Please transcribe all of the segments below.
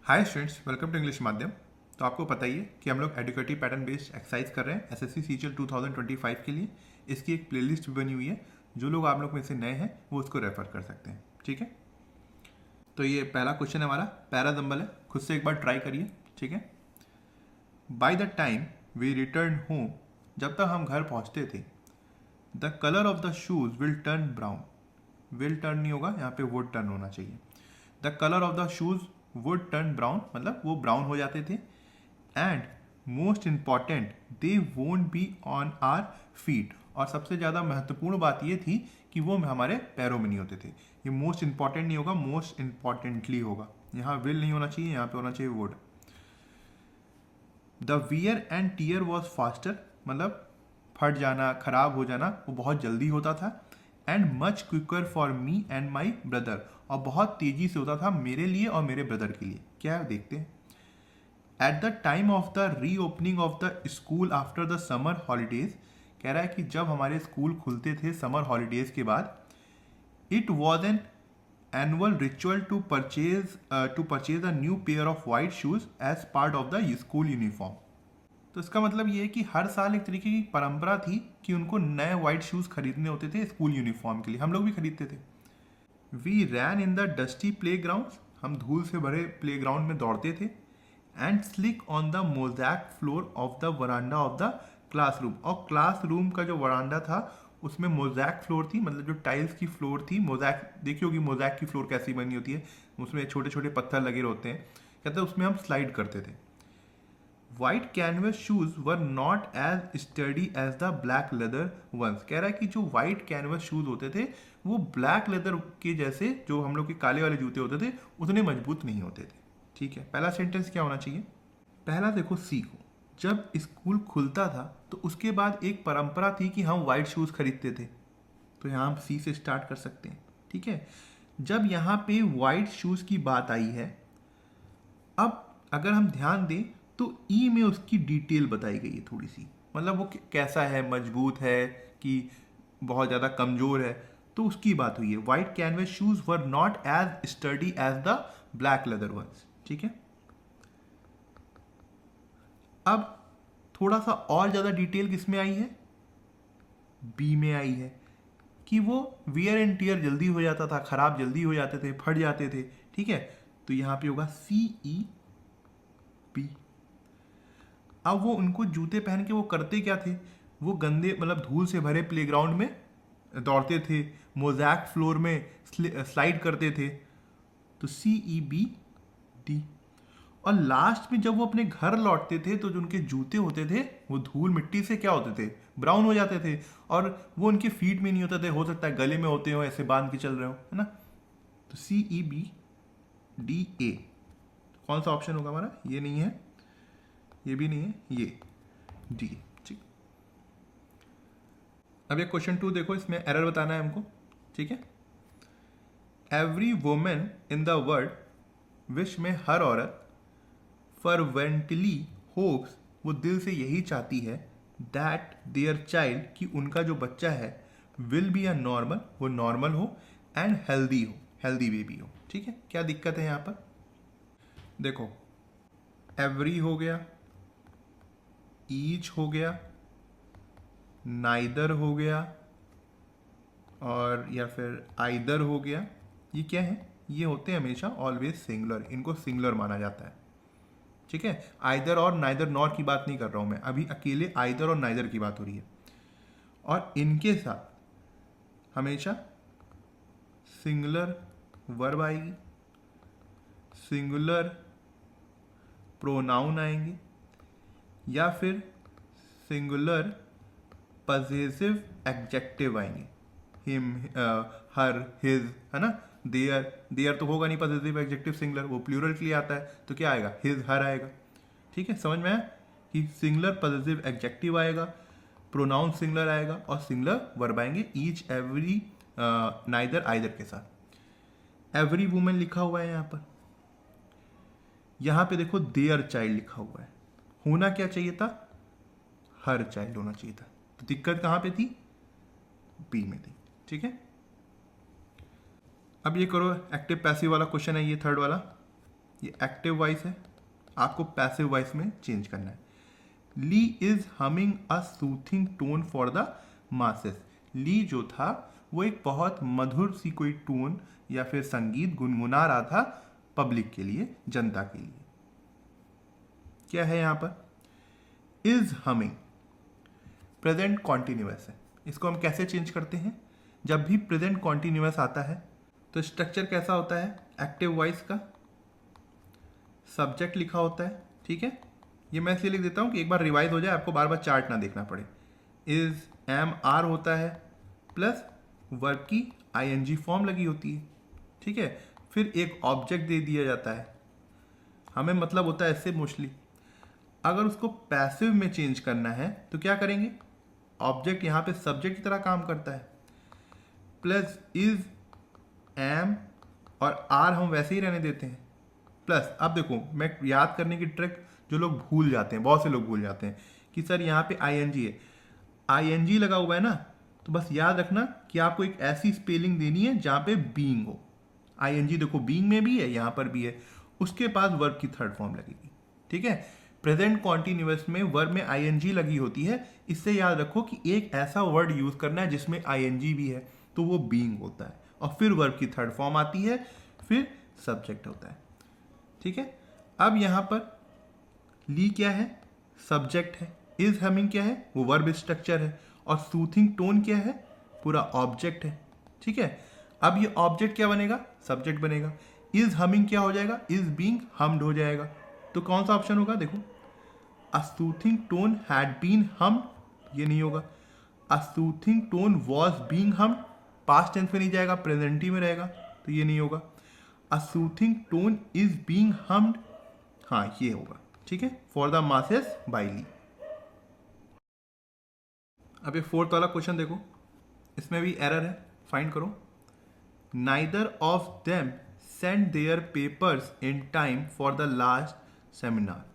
Hi students, welcome to English माध्यम। तो आपको पता ही है कि हम लोग एडुकेटिव पैटर्न बेस्ड एक्सरसाइज कर रहे हैं एसएससी सीजीएल 2025 के लिए। इसकी एक प्लेलिस्ट भी बनी हुई है, जो लोग आप लोग में से नए हैं वो उसको रेफर कर सकते हैं। ठीक है, तो ये पहला क्वेश्चन हमारा पैराजम्बल है, खुद से एक बार ट्राई करिए। ठीक है, by the time we return home, जब तक हम घर पहुंचते थे, the colour of the shoes will turn brown. Will turn नहीं होगा, यहाँ पे वुड टर्न होना चाहिए। The colour of the shoes would turn brown, मतलब वो ब्राउन हो जाते थे। And most important, they won't be on our feet. और सबसे ज़्यादा महत्वपूर्ण बात ये थी कि वो हमारे पैरों में नहीं होते थे। ये मोस्ट इंपॉर्टेंट नहीं होगा, मोस्ट इंपॉर्टेंटली होगा। यहाँ विल नहीं होना चाहिए, यहाँ पे होना चाहिए would. The wear and tear was faster, मतलब फट जाना, खराब हो जाना वो बहुत जल्दी होता था। And much quicker for me and my brother, और बहुत तेजी से होता था मेरे लिए और मेरे ब्रदर के लिए। क्या है देखते हैं। At the time of the reopening of the school after the summer holidays, कह रहा है कि जब हमारे स्कूल खुलते थे समर हॉलीडेज के बाद, it was an annual ritual to purchase a new pair of white shoes as part of the school uniform. तो इसका मतलब ये है कि हर साल एक तरीके की परंपरा थी कि उनको नए वाइट शूज खरीदने होते थे स्कूल यूनिफॉर्म के लिए। हम लोग भी खरीदते थे। We ran in the dusty playground, हम धूल से भरे प्ले ग्राउंड में दौड़ते थे। And slid on the mosaic floor of the veranda of the classroom, और क्लासरूम का जो वरांडा था उसमें मोजैक फ्लोर थी, मतलब जो टाइल्स की फ्लोर थी। मोजैक देखी होगी, मोजैक की फ्लोर कैसी बनी होती है, उसमें छोटे छोटे पत्थर लगे होते हैं। कहते हैं उसमें हम स्लाइड करते थे। White canvas shoes were not as sturdy as the black leather ones, कह रहा है कि जो वाइट कैनवस शूज होते थे वो ब्लैक लेदर के जैसे, जो हम लोग के काले वाले जूते होते थे, उतने मजबूत नहीं होते थे। ठीक है, पहला सेंटेंस क्या होना चाहिए। पहला देखो, सीखो, जब स्कूल खुलता था तो उसके बाद एक परंपरा थी कि हम वाइट शूज खरीदते थे। तो यहाँ हम सी से स्टार्ट कर सकते हैं। ठीक है, जब यहाँ पे वाइट शूज की बात आई है, अब अगर हम ध्यान दें तो ई में उसकी डिटेल बताई गई है थोड़ी सी, मतलब वो कैसा है, मजबूत है कि बहुत ज़्यादा कमज़ोर है, तो उसकी बात हुई है। White canvas shoes were not as sturdy as the black leather ones. ठीक है, अब थोड़ा सा और ज़्यादा डिटेल किस में आई है, बी में आई है, कि वो वियर एंड टीयर जल्दी हो जाता था, खराब जल्दी हो जाते थे, फट जाते थे। ठीक है, तो यहाँ पे होगा सी ई बी। अब वो उनको जूते पहन के वो करते क्या थे, वो गंदे मतलब धूल से भरे प्लेग्राउंड में दौड़ते थे, मोजैक फ्लोर में स्लाइड करते थे। तो सी ई बी डी। और लास्ट में जब वो अपने घर लौटते थे तो जो उनके जूते होते थे वो धूल मिट्टी से क्या होते थे, ब्राउन हो जाते थे। और वो उनके फीट में नहीं होते थे, हो सकता है गले में होते हो, ऐसे बांध के चल रहे हो, है ना। तो सी ई बी डी ए, कौन सा ऑप्शन होगा हमारा, ये नहीं है, ये भी नहीं है, ये डी। ठीक, अब ये क्वेश्चन 2 देखो, इसमें एरर बताना है हमको। ठीक है, every women in the world, विश्व में हर औरत, फर्वेंटली होप्स, वो दिल से यही चाहती है, दैट देयर चाइल्ड, कि उनका जो बच्चा है, विल बी अ नॉर्मल, वो नॉर्मल हो, एंड हेल्दी हो, हेल्दी बेबी हो। ठीक है, क्या दिक्कत है यहाँ पर, देखो एवरी हो गया, ईच हो गया, नाइदर हो गया, और या फिर आइदर हो गया। ये क्या है, ये होते हैं हमेशा ऑलवेज सिंगुलर, इनको सिंगुलर माना जाता है। ठीक है, आइदर और नाइदर नॉर की बात नहीं कर रहा हूं मैं, अभी अकेले आइदर और नाइदर की बात हो रही है। और इनके साथ हमेशा सिंगुलर वर्ब आएगी, सिंगुलर प्रोनाउन आएंगे, या फिर सिंगुलर पजेसिव एडजेक्टिव आएंगे। हिम, हर, हिज, है ना। देयर, देयर तो होगा नहीं पजेसिव एडजेक्टिव सिंगुलर, वो प्लूरल के लिए आता है, तो क्या आएगा, हिज, हर आएगा। ठीक है, समझ में आया कि सिंगुलर पजेसिव एडजेक्टिव आएगा, प्रोनाउन सिंगुलर आएगा, और सिंगुलर वर्ब आएंगे ईच, एवरी, नाइदर, आइदर के साथ। एवरी वुमेन लिखा हुआ है यहाँ पर, यहाँ पे देखो देयर चाइल्ड लिखा हुआ है, होना क्या चाहिए था, हर चाइल्ड होना चाहिए था। तो दिक्कत कहाँ पे थी, बी में थी। ठीक है, अब ये करो, एक्टिव पैसिव वाला क्वेश्चन है ये थर्ड वाला। ये एक्टिव वॉइस है, आपको पैसिव वॉइस में चेंज करना है। Lee is humming a soothing tone for the masses. Lee जो था वो एक बहुत मधुर सी कोई टोन या फिर संगीत गुनगुना रहा था पब्लिक के लिए, जनता के लिए। क्या है यहां पर? इज हमिंग प्रेजेंट कॉन्टिन्यूअस है। इसको हम कैसे चेंज करते हैं? जब भी प्रेजेंट कॉन्टिन्यूअस आता है तो स्ट्रक्चर कैसा होता है? एक्टिव वॉइस का सब्जेक्ट लिखा होता है, ठीक है। ये मैं इसलिए लिख देता हूं कि एक बार रिवाइज हो जाए, आपको बार बार चार्ट ना देखना पड़े। इज एम आर होता है प्लस वर्ब की आईएनजी फॉर्म लगी होती है, ठीक है। फिर एक ऑब्जेक्ट दे दिया जाता है, हमें मतलब होता है इससे मोस्टली। अगर उसको पैसिव में चेंज करना है तो क्या करेंगे? ऑब्जेक्ट यहाँ पे सब्जेक्ट की तरह काम करता है, प्लस इज एम और आर हम वैसे ही रहने देते हैं, प्लस अब देखो मैं याद करने की ट्रिक जो लोग भूल जाते हैं, बहुत से लोग भूल जाते हैं कि सर यहाँ पे आईएनजी है, आईएनजी लगा हुआ है ना, तो बस याद रखना कि आपको एक ऐसी स्पेलिंग देनी है जहाँ पे बीइंग हो। आईएनजी देखो बीइंग में भी है, यहाँ पर भी है, उसके पास वर्ब की थर्ड फॉर्म लगेगी, ठीक है। प्रेजेंट कॉन्टिन्यूअस में वर्ब में आईएनजी लगी होती है, इससे याद रखो कि एक ऐसा वर्ड यूज करना है जिसमें आईएनजी भी है, तो वो बीइंग होता है, और फिर वर्ब की थर्ड फॉर्म आती है, फिर सब्जेक्ट होता है, ठीक है। अब यहां पर ली क्या है? सब्जेक्ट है। इज हमिंग क्या है? वो वर्ब स्ट्रक्चर है। और सूथिंग टोन क्या है? पूरा ऑब्जेक्ट है, ठीक है। अब ये ऑब्जेक्ट क्या बनेगा? सब्जेक्ट बनेगा। इज हमिंग क्या हो जाएगा? इज बीइंग हमड हो जाएगा। तो कौन सा ऑप्शन होगा? देखो, a soothing tone had been hummed, ये नहीं होगा। A soothing tone was being hummed, past tense में नहीं जाएगा, प्रेजेंट ही में रहेगा, तो ये नहीं होगा। A soothing tone is being humped, हाँ ये होगा, ठीक है, फॉर द मासेस बाय ली। अब ये फोर्थ वाला क्वेश्चन देखो, इसमें भी एरर है, फाइंड करो। Neither of them send their papers in time for the last seminar.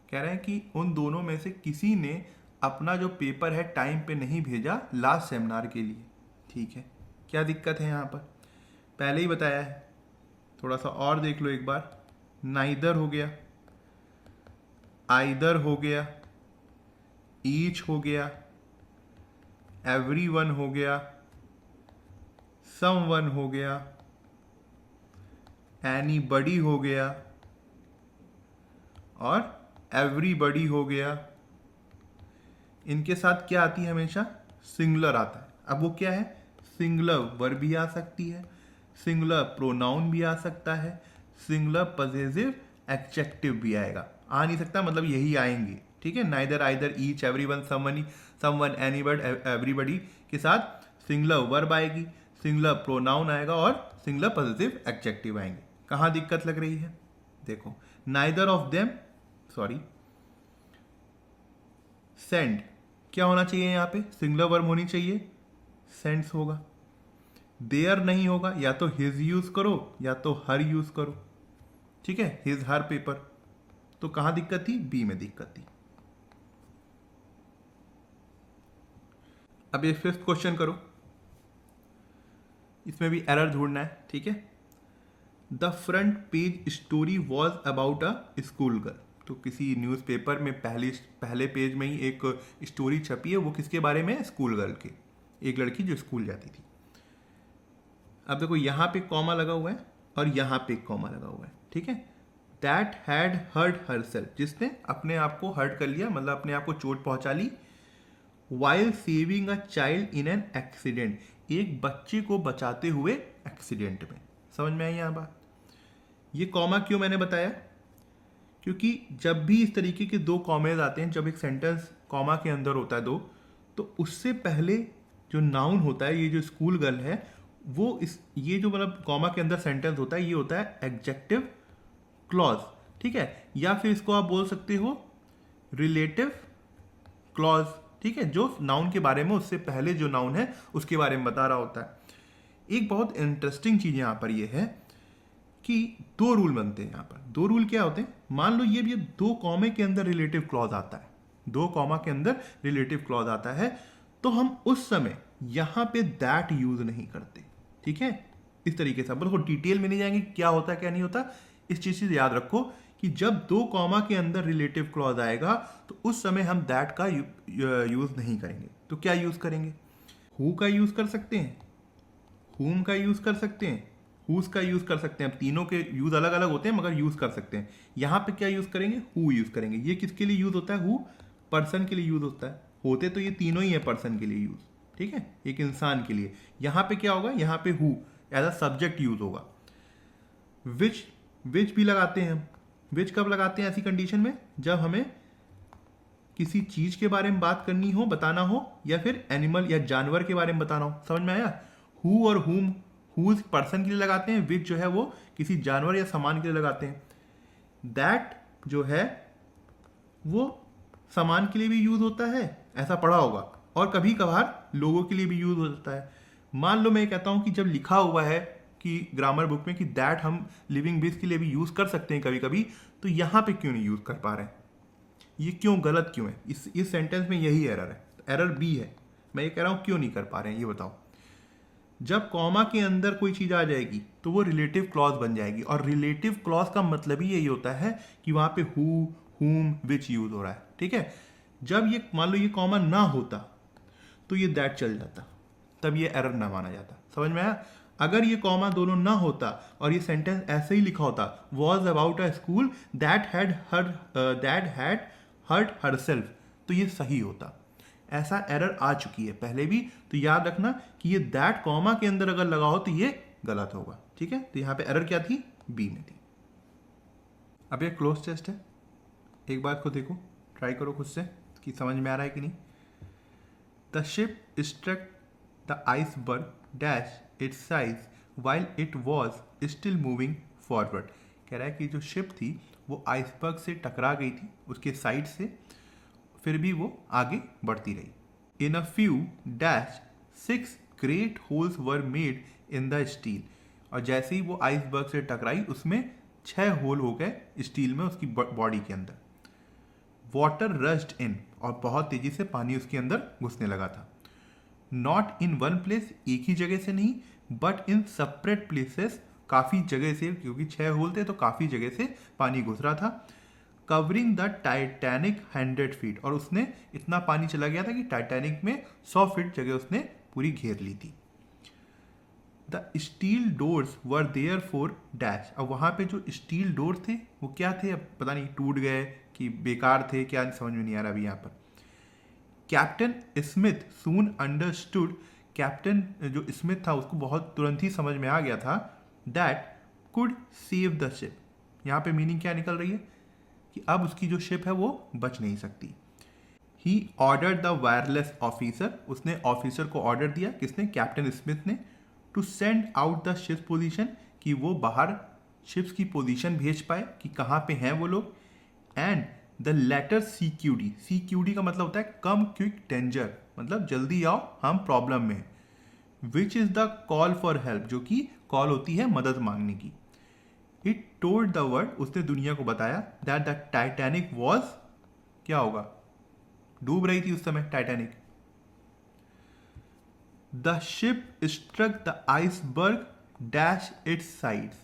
कह रहे हैं कि उन दोनों में से किसी ने अपना जो पेपर है टाइम पे नहीं भेजा लास्ट सेमिनार के लिए, ठीक है। क्या दिक्कत है यहाँ पर? पहले ही बताया है, थोड़ा सा और देख लो एक बार। नाइदर हो गया, आइदर हो गया, ईच हो गया, एवरीवन हो गया, समवन हो गया, एनीबडी हो गया और एवरीबडी हो गया। इनके साथ क्या आती है? हमेशा सिंगुलर आता है। अब वो क्या है? सिंगुलर वर्ब भी आ सकती है, सिंगुलर प्रोनाउन भी आ सकता है, सिंगुलर पजेसिव एडजेक्टिव भी आएगा। आ नहीं सकता मतलब यही आएंगे, ठीक है। Neither, either, each, everyone, someone, anybody, everybody के साथ सिंगुलर वर्ब आएगी, सिंगुलर प्रोनाउन आएगा और सिंगुलर पजेसिव एडजेक्टिव आएंगे। कहाँ दिक्कत लग रही है? देखो, neither of them, sorry, send क्या होना चाहिए यहाँ पे? सिंगुलर वर्ब होनी चाहिए, सेंड्स होगा। देयर नहीं होगा, या तो हिज यूज करो या तो हर यूज करो, ठीक है, हिज हर पेपर। तो कहां दिक्कत थी? बी में दिक्कत थी। अब ये फिफ्थ क्वेश्चन करो, इसमें भी एरर ढूंढना है, ठीक है। The front page story was about a school girl. तो किसी न्यूज़पेपर में पहले पेज में ही एक स्टोरी छपी है, वो किसके बारे में? स्कूल गर्ल के, एक लड़की जो स्कूल जाती थी। अब देखो यहाँ पे कॉमा लगा हुआ है और यहाँ पे कॉमा लगा हुआ है, ठीक है। दैट हैड हर्ट हरसेल्फ, जिसने अपने आप को हर्ट कर लिया, मतलब अपने आप को चोट पहुंचा ली। While saving a child in an accident, एक बच्चे को बचाते हुए एक्सीडेंट में। समझ में आई यहाँ बात? ये कॉमा क्यों मैंने बताया? क्योंकि जब भी इस तरीके के दो कॉमेज आते हैं, जब एक सेंटेंस कॉमा के अंदर होता है दो, तो उससे पहले जो नाउन होता है, ये जो स्कूल गर्ल है, वो ये जो मतलब कॉमा के अंदर सेंटेंस होता है, ये होता है एडजेक्टिव क्लॉज, ठीक है। या फिर इसको आप बोल सकते हो रिलेटिव क्लॉज, ठीक है, जो नाउन के बारे में, उससे पहले जो नाउन है उसके बारे में बता रहा होता है। एक बहुत इंटरेस्टिंग चीज यहां पर यह है कि दो रूल बनते हैं यहाँ पर। दो रूल क्या होते हैं? मान लो ये दो कॉमे के अंदर रिलेटिव क्लॉज आता है, दो कॉमा के अंदर रिलेटिव क्लॉज आता है, तो हम उस समय यहां पे दैट यूज नहीं करते, ठीक है। इस तरीके से बिल्कुल डिटेल में नहीं जाएंगे क्या होता है क्या नहीं होता। इस चीज़ से याद रखो कि जब दो कॉमा के अंदर रिलेटिव क्लॉज आएगा तो उस समय हम दैट का यूज़ नहीं करेंगे। तो क्या यूज़ करेंगे? हु का यूज़ कर सकते हैं, हुम का यूज़ कर सकते हैं, हुज का यूज़ कर सकते हैं। अब तीनों के यूज़ अलग अलग होते हैं मगर यूज़ कर सकते हैं। यहाँ पे क्या यूज़ करेंगे? हु यूज़ करेंगे। ये किसके लिए यूज़ होता है? हु पर्सन के लिए यूज़ होता है। होते तो ये तीनों ही है पर्सन के लिए यूज़, ठीक है, एक इंसान के लिए। यहाँ पे क्या होगा? यहाँ पे who as a subject use होगा। विच, विच भी लगाते हैं हम। विच कब लगाते हैं ऐसी कंडीशन में? जब हमें किसी चीज के बारे में बात करनी हो, बताना हो, या फिर एनिमल या जानवर के बारे में बताना हो। समझ में आया? हु और हुम, हुज पर्सन के लिए लगाते हैं, विच जो है वो किसी जानवर या सामान के लिए लगाते हैं। दैट जो है वो सामान के लिए भी यूज होता है, ऐसा पढ़ा होगा, और कभी कभार लोगों के लिए भी यूज होता है। मान लो मैं कहता हूं कि जब लिखा हुआ है कि ग्रामर बुक में कि दैट हम लिविंग बींग्स के लिए भी यूज कर सकते हैं कभी कभी, तो यहां पे क्यों नहीं यूज कर पा रहे हैं? ये क्यों गलत क्यों है? इस सेंटेंस में यही एरर है, एरर बी है। मैं ये कह रहा हूं क्यों नहीं कर पा रहे हैं ये बताओ। जब कॉमा के अंदर कोई चीज आ जाएगी तो वो रिलेटिव क्लॉज बन जाएगी, और रिलेटिव क्लॉज का मतलब ही यही होता है कि वहां पे हु, हुम, विच यूज हो रहा है, ठीक है। जब ये मान लो ये कॉमा ना होता तो ये दैट चल जाता, तब ये एरर ना माना जाता। समझ में आया? अगर ये कॉमा दोनों ना होता और ये सेंटेंस ऐसे ही लिखा होता, was about a school that had hurt herself, तो ये सही होता। ऐसा एरर आ चुकी है पहले भी, तो याद रखना कि ये दैट कॉमा के अंदर अगर लगा हो तो ये गलत होगा, ठीक है। तो यहां पे एरर क्या थी? बी में थी। अब ये क्लोज टेस्ट है, एक बार को देखो, ट्राई करो खुद से कि समझ में आ रहा है कि नहीं। The ship struck the iceberg dash its size while it was still moving forward. कह रहा है कि जो शिप थी वो आइसबर्ग से टकरा गई थी उसके साइड से, फिर भी वो आगे बढ़ती रही। In a few dash 6 great holes were made in the steel. और जैसे ही वो आइसबर्ग से टकराई उसमें 6 होल हो गए स्टील में, उसकी बॉडी के अंदर। वाटर रश्ड इन, और बहुत तेजी से पानी उसके अंदर घुसने लगा था। नॉट इन वन प्लेस, एक ही जगह से नहीं, बट इन सेपरेट प्लेसेस, काफी जगह से, क्योंकि 6 होल थे तो काफी जगह से पानी घुस रहा था। कवरिंग द टाइटैनिक 100 फीट, और उसने इतना पानी चला गया था कि टाइटैनिक में 100 फीट जगह उसने पूरी घेर ली थी। The steel doors were there for dash. अब वहां पे जो स्टील डोर थे वो क्या थे? अब पता नहीं टूट गए कि बेकार थे, क्या समझ में नहीं आ रहा अभी यहाँ पर। कैप्टन स्मिथ सून अंडरस्टूड, कैप्टन जो स्मिथ था उसको बहुत तुरंत ही समझ में आ गया था, that could save the ship. यहाँ पे मीनिंग क्या निकल रही है कि अब उसकी जो शिप है वो बच नहीं सकती। He order the wireless officer, उसने ऑफिसर को ऑर्डर दिया, किसने? कैप्टन स्मिथ ने। To send out the ship's position, कि वो बाहर शिप्स की पोजीशन भेज पाए कि कहाँ पे हैं वो लोग। And the letter CQD, CQD का मतलब होता है कम क्विक डेंजर, मतलब जल्दी आओ हम प्रॉब्लम में। Which is the call for help, जो कि कॉल होती है मदद मांगने की। इट टोल्ड द वर्ल्ड, उसने दुनिया को बताया, दैट द टाइटैनिक वॉज, क्या होगा? डूब रही थी उस समय Titanic. The ship struck the iceberg dash its sides,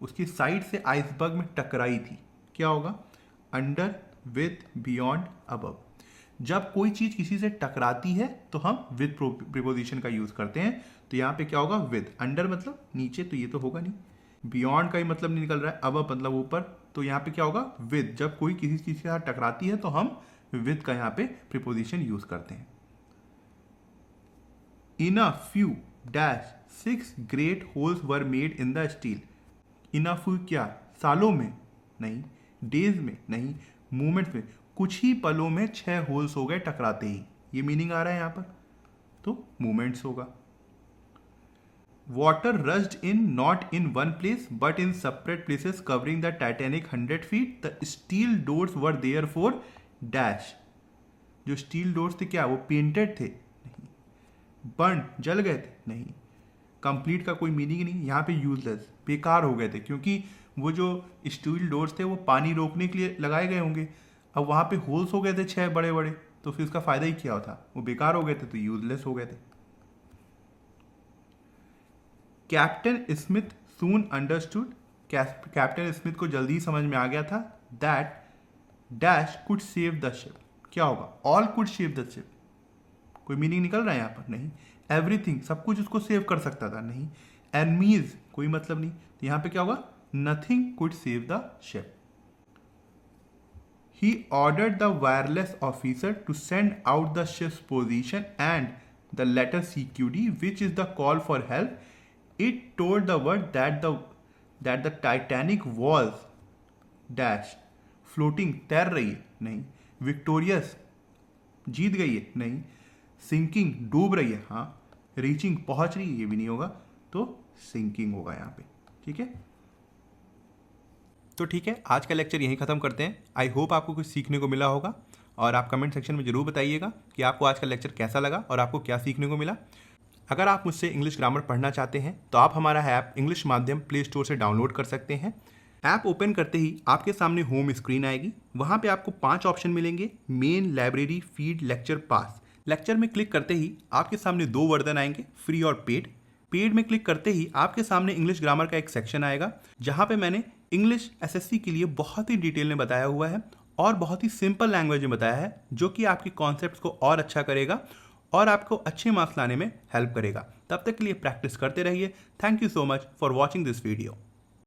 उसकी साइड से आइसबर्ग में टकराई थी। क्या होगा? Under, with, beyond, above. जब कोई चीज किसी से टकराती है तो हम विद प्रीपोजिशन का यूज करते हैं। तो यहां पे क्या होगा? विद। अंडर मतलब नीचे, तो ये तो होगा नहीं। बियॉन्ड का ही मतलब नहीं निकल रहा है, अबव मतलब ऊपर, तो यहां पे क्या होगा? विद। जब कोई किसी चीज के साथ टकराती है तो हम विद का यहां पे प्रीपोजिशन यूज करते हैं। In a few dash 6 great holes were made in the steel. In a few क्या? सालों में नहीं, डेज में नहीं, मोमेंट्स में, कुछ ही पलों में 6 होल्स हो गए टकराते ही। ये मीनिंग आ रहा है यहां पर, तो मोमेंट्स होगा। Water rushed in not in one place but in separate places covering the Titanic 100 feet. The steel doors were there for dash. जो स्टील डोर्स थे क्या वो पेंटेड थे? नहीं। बर्न, जल गए थे? नहीं। कंप्लीट का कोई मीनिंग नहीं, यहाँ पे यूजलेस, बेकार हो गए थे, क्योंकि वो जो स्टील डोर्स थे वो पानी रोकने के लिए लगाए गए होंगे। अब वहाँ पे होल्स हो गए थे 6 बड़े बड़े, तो फिर उसका फायदा ही क्या था? वो बेकार हो गए थे, तो यूजलेस हो गए थे। कैप्टन स्मिथ सून अंडरस्टूड, कैप्टन स्मिथ को जल्दी ही समझ में आ गया था that dash could save the ship. क्या होगा? All could save the ship. कोई मीनिंग निकल रहा है यहाँ पर? नहीं। एवरीथिंग, सब कुछ उसको सेव कर सकता था? नहीं। एनमीज, कोई मतलब नहीं। तो यहाँ पे क्या होगा? Nothing could save the ship. He ordered the wireless officer to send out the ship's position and the letter CQD, which is the call for help. It told the world that the Titanic was dash floating, तैर रही है? नहीं। victorious, जीत गई है? नहीं। sinking, डूब रही है? हाँ। reaching, पहुंच रही है? ये भी नहीं होगा, तो sinking होगा यहाँ पे। ठीक है, तो ठीक है, आज का लेक्चर यहीं ख़त्म करते हैं। आई होप आपको कुछ सीखने को मिला होगा, और आप कमेंट सेक्शन में ज़रूर बताइएगा कि आपको आज का लेक्चर कैसा लगा और आपको क्या सीखने को मिला। अगर आप मुझसे इंग्लिश ग्रामर पढ़ना चाहते हैं तो आप हमारा ऐप इंग्लिश माध्यम प्ले स्टोर से डाउनलोड कर सकते हैं। ऐप ओपन करते ही आपके सामने होम स्क्रीन आएगी। वहाँ पे आपको 5 ऑप्शन मिलेंगे: मेन, लाइब्रेरी, फीड, लेक्चर, पास। लेक्चर में क्लिक करते ही आपके सामने 2 वर्जन आएंगे, फ्री और पेड। पेड में क्लिक करते ही आपके सामने इंग्लिश ग्रामर का एक सेक्शन आएगा, जहाँ पे मैंने इंग्लिश एसएससी के लिए बहुत ही डिटेल में बताया हुआ है और बहुत ही सिंपल लैंग्वेज में बताया है, जो कि आपके कॉन्सेप्ट्स को और अच्छा करेगा और आपको अच्छे मार्क्स लाने में हेल्प करेगा। तब तक के लिए प्रैक्टिस करते रहिए। Thank you so much for watching this video.